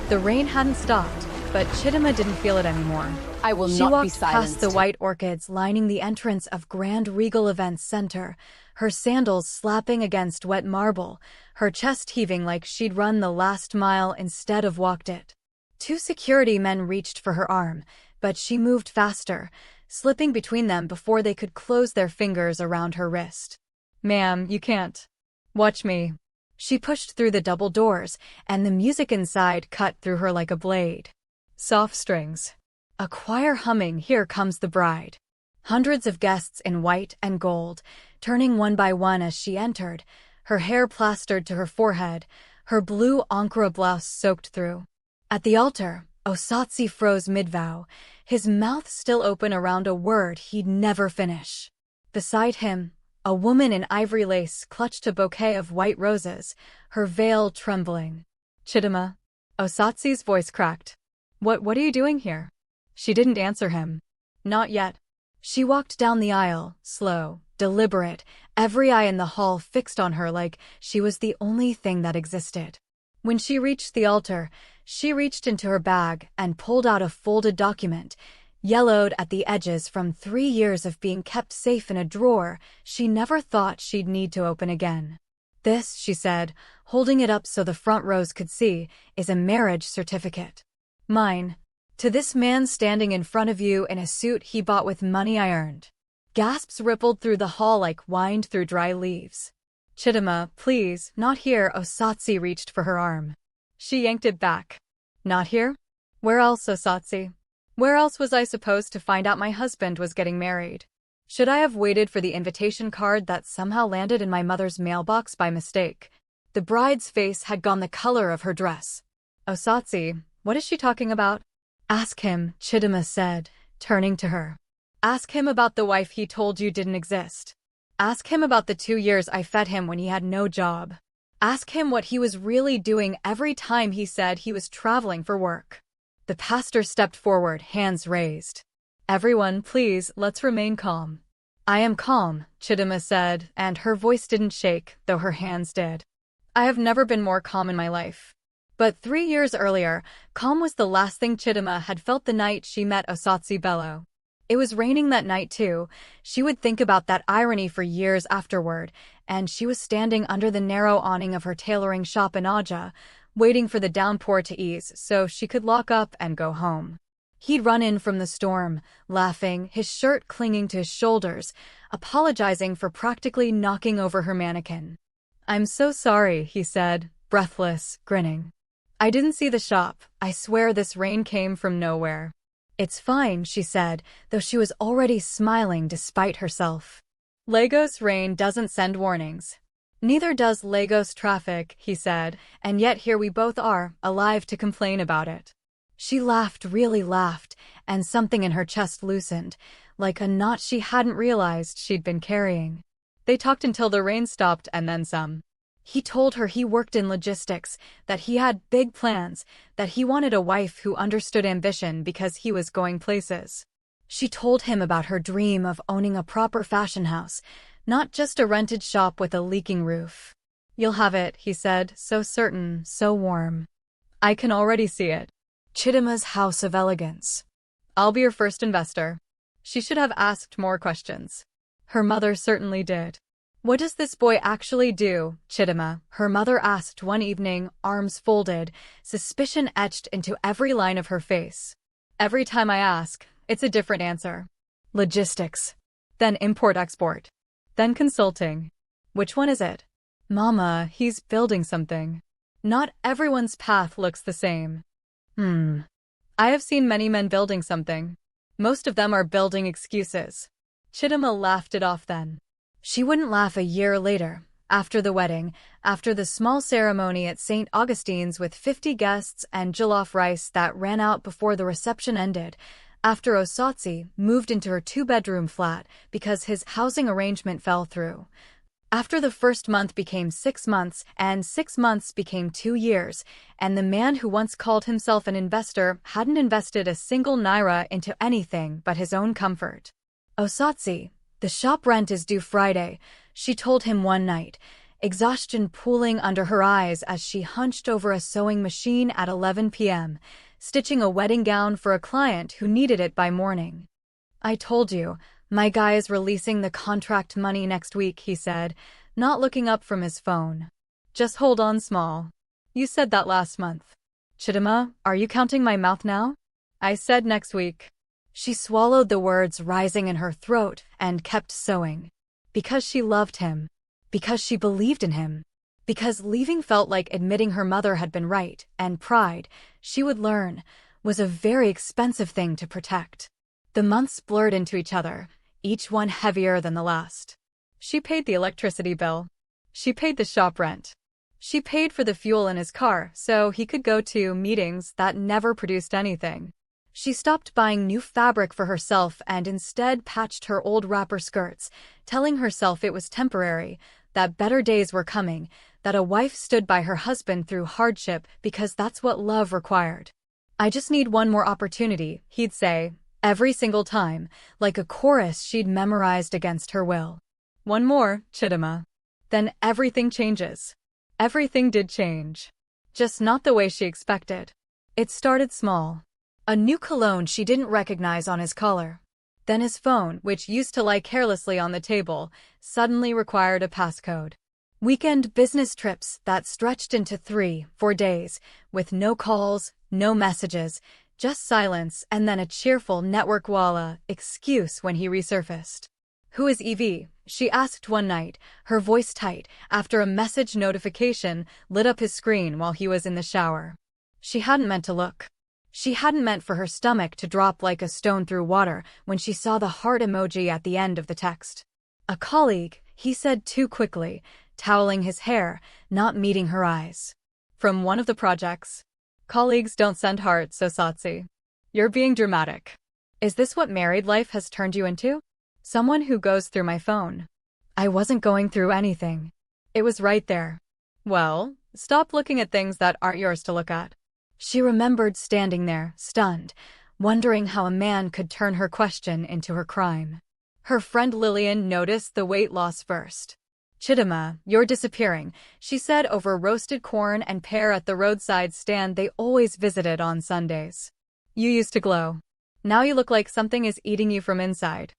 The rain hadn't stopped, but Chidima didn't feel it anymore. I will She not be walked silenced. past the white orchids lining the entrance of Grand Regal Events Center, her sandals slapping against wet marble, her chest heaving like she'd run the last mile instead of walked it. Two security men reached for her arm, but she moved faster, slipping between them before they could close their fingers around her wrist. "Ma'am, you can't. Watch me." She pushed through the double doors, and the music inside cut through her like a blade. Soft strings. A choir humming "Here Comes the Bride." Hundreds of guests in white and gold, turning one by one as she entered, her hair plastered to her forehead, her blue Ankara blouse soaked through. At the altar, Osatsi froze mid-vow, his mouth still open around a word he'd never finish. Beside him, a woman in ivory lace clutched a bouquet of white roses, her veil trembling. "Chidima." Osatsi's voice cracked. What are you doing here?" She didn't answer him. Not yet. She walked down the aisle, slow, deliberate, every eye in the hall fixed on her like she was the only thing that existed. When she reached the altar, she reached into her bag and pulled out a folded document, yellowed at the edges from 3 years of being kept safe in a drawer she never thought she'd need to open again. "This," she said, holding it up so the front rows could see, "is a marriage certificate. Mine. To this man standing in front of you in a suit he bought with money I earned." Gasps rippled through the hall like wind through dry leaves. "Chidima, please, not here." Osatsi reached for her arm. She yanked it back. "Not here? Where else, Osatsi? Where else was I supposed to find out my husband was getting married? Should I have waited for the invitation card that somehow landed in my mother's mailbox by mistake?" The bride's face had gone the color of her dress. "Osatsi, what is she talking about?" "Ask him," Chidima said, turning to her. "Ask him about the wife he told you didn't exist. Ask him about the 2 years I fed him when he had no job. Ask him what he was really doing every time he said he was traveling for work." The pastor stepped forward, hands raised. "Everyone, please, let's remain calm." "I am calm," Chidima said, and her voice didn't shake, though her hands did. "I have never been more calm in my life." But 3 years earlier, calm was the last thing Chidima had felt the night she met Osatsi Bello. It was raining that night too. She would think about that irony for years afterward, and she was standing under the narrow awning of her tailoring shop in Aja, waiting for the downpour to ease so she could lock up and go home. He'd run in from the storm, laughing, his shirt clinging to his shoulders, apologizing for practically knocking over her mannequin. "I'm so sorry," he said, breathless, grinning. "I didn't see the shop. I swear this rain came from nowhere." "It's fine," she said, though she was already smiling despite herself. "Lagos rain doesn't send warnings. Neither does Lagos traffic," he said, "and yet here we both are, alive to complain about it." She laughed, really laughed, and something in her chest loosened, like a knot she hadn't realized she'd been carrying. They talked until the rain stopped and then some. He told her he worked in logistics, that he had big plans, that he wanted a wife who understood ambition because he was going places. She told him about her dream of owning a proper fashion house, not just a rented shop with a leaking roof. "You'll have it," he said, so certain, so warm. "I can already see it. Chidima's house of elegance. I'll be your first investor." She should have asked more questions. Her mother certainly did. "What does this boy actually do, Chidima?" her mother asked one evening, arms folded, suspicion etched into every line of her face. "Every time I ask, it's a different answer. Logistics. Then import-export. Then consulting. Which one is it?" "Mama, he's building something." "Not everyone's path looks the same." "I have seen many men building something. Most of them are building excuses." Chidima laughed it off then. She wouldn't laugh a year later, after the wedding, after the small ceremony at St. Augustine's with 50 guests and jollof rice that ran out before the reception ended, after Osatsi moved into her 2-bedroom flat because his housing arrangement fell through. After the first month became 6 months, and 6 months became 2 years, and the man who once called himself an investor hadn't invested a single naira into anything but his own comfort. "Osatsi, the shop rent is due Friday," she told him one night, exhaustion pooling under her eyes as she hunched over a sewing machine at 11 p.m., stitching a wedding gown for a client who needed it by morning. "I told you, my guy is releasing the contract money next week," he said, not looking up from his phone. "Just hold on, small. You said that last month." "Chidima, are you counting my mouth now?" "I said next week." She swallowed the words rising in her throat and kept sewing. Because she loved him. Because she believed in him. Because leaving felt like admitting her mother had been right, and pride, she would learn, was a very expensive thing to protect. The months blurred into each other, each one heavier than the last. She paid the electricity bill. She paid the shop rent. She paid for the fuel in his car so he could go to meetings that never produced anything. She stopped buying new fabric for herself and instead patched her old wrapper skirts, telling herself it was temporary, that better days were coming, that a wife stood by her husband through hardship because that's what love required. "I just need one more opportunity," he'd say, every single time, like a chorus she'd memorized against her will. "One more, Chidima." Then everything changes. Everything did change. Just not the way she expected. It started small. A new cologne she didn't recognize on his collar. Then his phone, which used to lie carelessly on the table, suddenly required a passcode. Weekend business trips that stretched into 3-4 days, with no calls, no messages, just silence and then a cheerful network walla excuse when he resurfaced. "Who is Evie?" she asked one night, her voice tight, after a message notification lit up his screen while he was in the shower. She hadn't meant to look. She hadn't meant for her stomach to drop like a stone through water when she saw the heart emoji at the end of the text. "A colleague," he said too quickly, toweling his hair, not meeting her eyes. "From one of the projects." "Colleagues don't send hearts, so Satsi. You're being dramatic." "Is this what married life has turned you into? Someone who goes through my phone." "I wasn't going through anything. It was right there." "Well, stop looking at things that aren't yours to look at." She remembered standing there, stunned, wondering how a man could turn her question into her crime. Her friend Lillian noticed the weight loss first. "Chidima, you're disappearing," she said over roasted corn and pear at the roadside stand they always visited on Sundays. "You used to glow. Now you look like something is eating you from inside."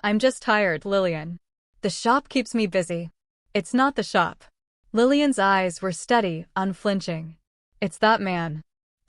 "I'm just tired, Lillian. The shop keeps me busy." "It's not the shop." Lillian's eyes were steady, unflinching. "It's that man.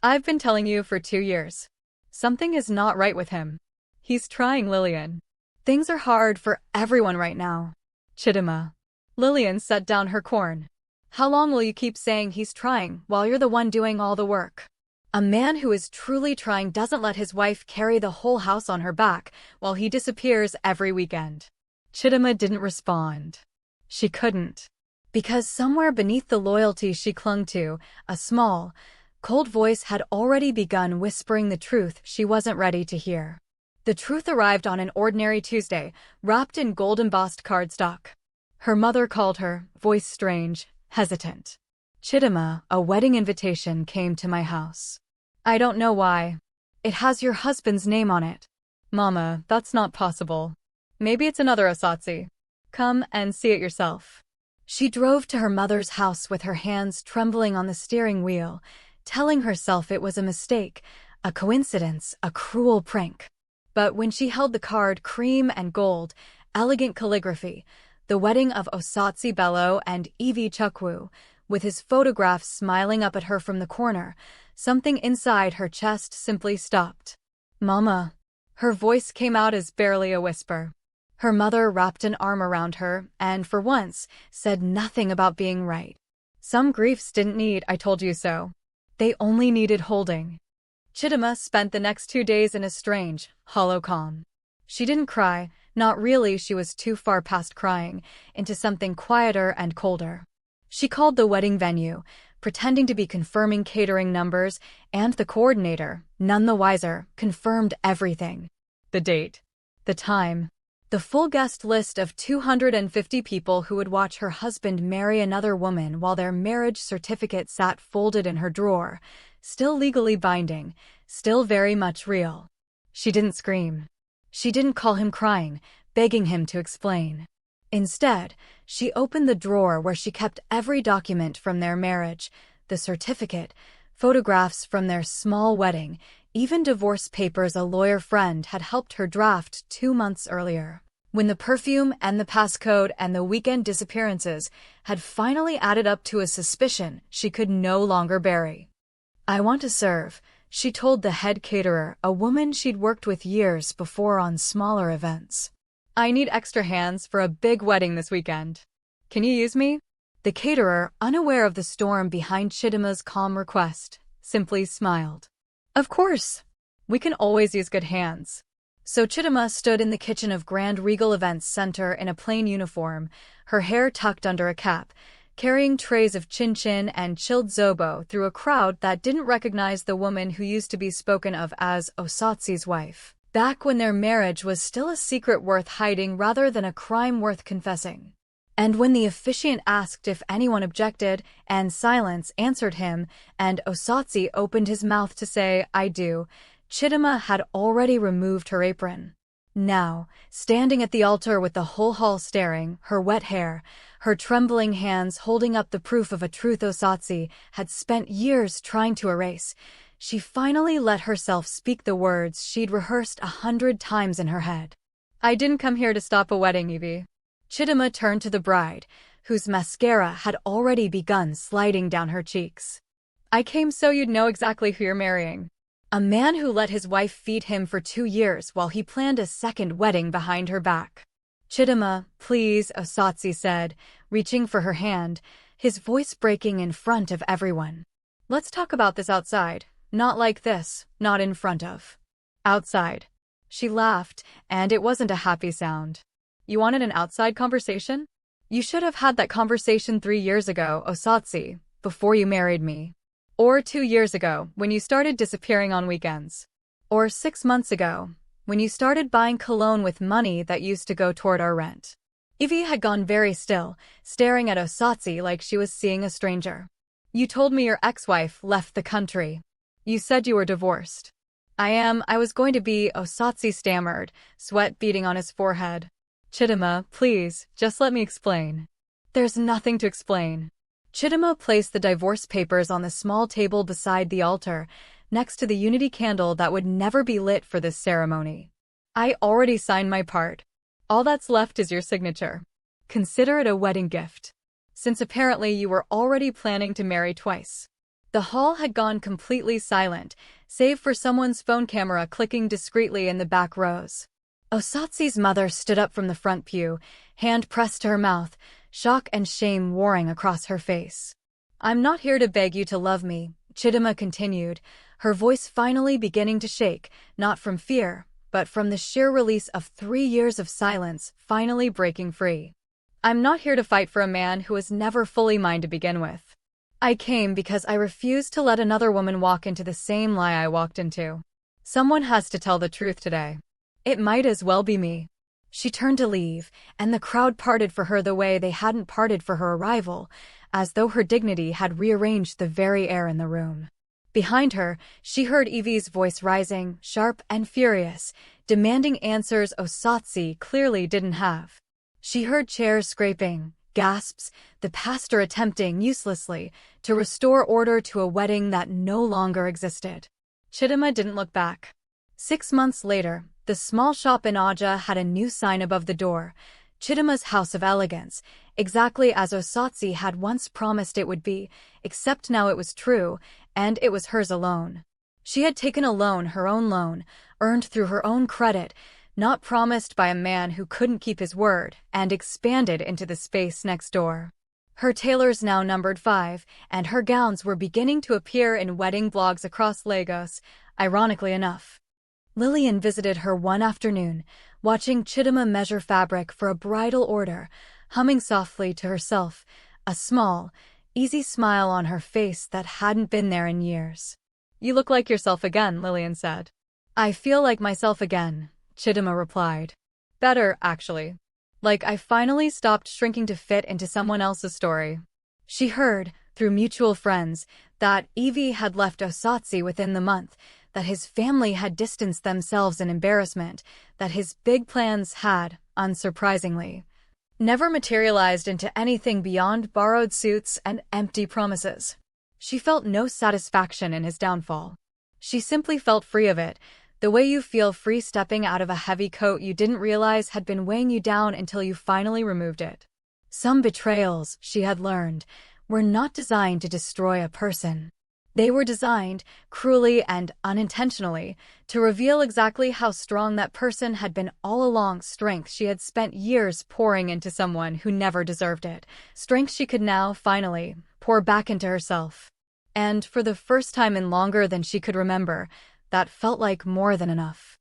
I've been telling you for 2 years. Something is not right with him. He's trying, Lillian. Things are hard for everyone right now." "Chidima." Lillian set down her corn. "How long will you keep saying he's trying while you're the one doing all the work?" A man who is truly trying doesn't let his wife carry the whole house on her back while he disappears every weekend. Chidima didn't respond. She couldn't. Because somewhere beneath the loyalty she clung to, a small, cold voice had already begun whispering the truth she wasn't ready to hear. The truth arrived on an ordinary Tuesday, wrapped in gold-embossed cardstock. Her mother called her, voice strange, hesitant. "Chidima, a wedding invitation came to my house. I don't know why. It has your husband's name on it." "Mama, that's not possible. Maybe it's another Asatsi. Come and see it yourself." She drove to her mother's house with her hands trembling on the steering wheel, telling herself it was a mistake, a coincidence, a cruel prank. But when she held the card, cream and gold, elegant calligraphy, the wedding of Osatsi Bello and Evie Chukwu, with his photograph smiling up at her from the corner, something inside her chest simply stopped. "Mama." Her voice came out as barely a whisper. Her mother wrapped an arm around her and, for once, said nothing about being right. Some griefs didn't need "I told you so." They only needed holding. Chidima spent the next 2 days in a strange, hollow calm. She didn't cry, not really, she was too far past crying, into something quieter and colder. She called the wedding venue, pretending to be confirming catering numbers, and the coordinator, none the wiser, confirmed everything. The date. The time. The full guest list of 250 people who would watch her husband marry another woman while their marriage certificate sat folded in her drawer, still legally binding, still very much real. She didn't scream. She didn't call him crying, begging him to explain. Instead, she opened the drawer where she kept every document from their marriage, the certificate, photographs from their small wedding, even divorce papers a lawyer friend had helped her draft 2 months earlier. When the perfume and the passcode and the weekend disappearances had finally added up to a suspicion she could no longer bury. "I want to serve," she told the head caterer, a woman she'd worked with years before on smaller events. "I need extra hands for a big wedding this weekend. Can you use me?" The caterer, unaware of the storm behind Chidima's calm request, simply smiled. "Of course. We can always use good hands." So Chidima stood in the kitchen of Grand Regal Events Center in a plain uniform, her hair tucked under a cap, carrying trays of chin-chin and chilled zobo through a crowd that didn't recognize the woman who used to be spoken of as Osatsu's wife, back when their marriage was still a secret worth hiding rather than a crime worth confessing. And when the officiant asked if anyone objected, and silence answered him, and Osatsu opened his mouth to say, "I do," Chidima had already removed her apron. Now, standing at the altar with the whole hall staring, her wet hair, her trembling hands holding up the proof of a truth Osatsu had spent years trying to erase, she finally let herself speak the words she'd rehearsed 100 times in her head. "I didn't come here to stop a wedding, Evie." Chidima turned to the bride, whose mascara had already begun sliding down her cheeks. "I came so you'd know exactly who you're marrying." A man who let his wife feed him for 2 years while he planned a second wedding behind her back. "Chidima, please," Osatsu said, reaching for her hand, his voice breaking in front of everyone. "Let's talk about this outside. Not like this, not in front of." "Outside." She laughed, and it wasn't a happy sound. "You wanted an outside conversation? You should have had that conversation 3 years ago, Osatsu, before you married me. Or 2 years ago, when you started disappearing on weekends. Or 6 months ago, when you started buying cologne with money that used to go toward our rent." Evie had gone very still, staring at Osatsu like she was seeing a stranger. "You told me your ex-wife left the country. You said you were divorced." I was going to be," Osatsu stammered, sweat beading on his forehead. "Chidima, please, just let me explain." "There's nothing to explain." Chidima placed the divorce papers on the small table beside the altar, next to the unity candle that would never be lit for this ceremony. "I already signed my part. All that's left is your signature. Consider it a wedding gift. Since apparently you were already planning to marry twice." The hall had gone completely silent, save for someone's phone camera clicking discreetly in the back rows. Osatsu's mother stood up from the front pew, hand pressed to her mouth, shock and shame warring across her face. "I'm not here to beg you to love me," Chidima continued, her voice finally beginning to shake, not from fear, but from the sheer release of 3 years of silence finally breaking free. "I'm not here to fight for a man who was never fully mine to begin with. I came because I refused to let another woman walk into the same lie I walked into. Someone has to tell the truth today. It might as well be me." She turned to leave, and the crowd parted for her the way they hadn't parted for her arrival, as though her dignity had rearranged the very air in the room. Behind her, she heard Evie's voice rising, sharp and furious, demanding answers Osatsu clearly didn't have. She heard chairs scraping, gasps, the pastor attempting uselessly to restore order to a wedding that no longer existed. Chidima didn't look back. 6 months later, the small shop in Aja had a new sign above the door, Chidima's House of Elegance, exactly as Osatsu had once promised it would be, except now it was true, and it was hers alone. She had taken a loan, her own loan, earned through her own credit, not promised by a man who couldn't keep his word, and expanded into the space next door. Her tailors now numbered 5, and her gowns were beginning to appear in wedding blogs across Lagos, ironically enough. Lillian visited her one afternoon, watching Chidima measure fabric for a bridal order, humming softly to herself, a small, easy smile on her face that hadn't been there in years. "You look like yourself again," Lillian said. "I feel like myself again," Chidima replied. "Better, actually. Like I finally stopped shrinking to fit into someone else's story." She heard, through mutual friends, that Evie had left Osatsu within the month, that his family had distanced themselves in embarrassment, that his big plans had, unsurprisingly, never materialized into anything beyond borrowed suits and empty promises. She felt no satisfaction in his downfall. She simply felt free of it, the way you feel free stepping out of a heavy coat you didn't realize had been weighing you down until you finally removed it. Some betrayals, she had learned, were not designed to destroy a person. They were designed, cruelly and unintentionally, to reveal exactly how strong that person had been all along, strength she had spent years pouring into someone who never deserved it, strength she could now, finally, pour back into herself. And, for the first time in longer than she could remember, that felt like more than enough.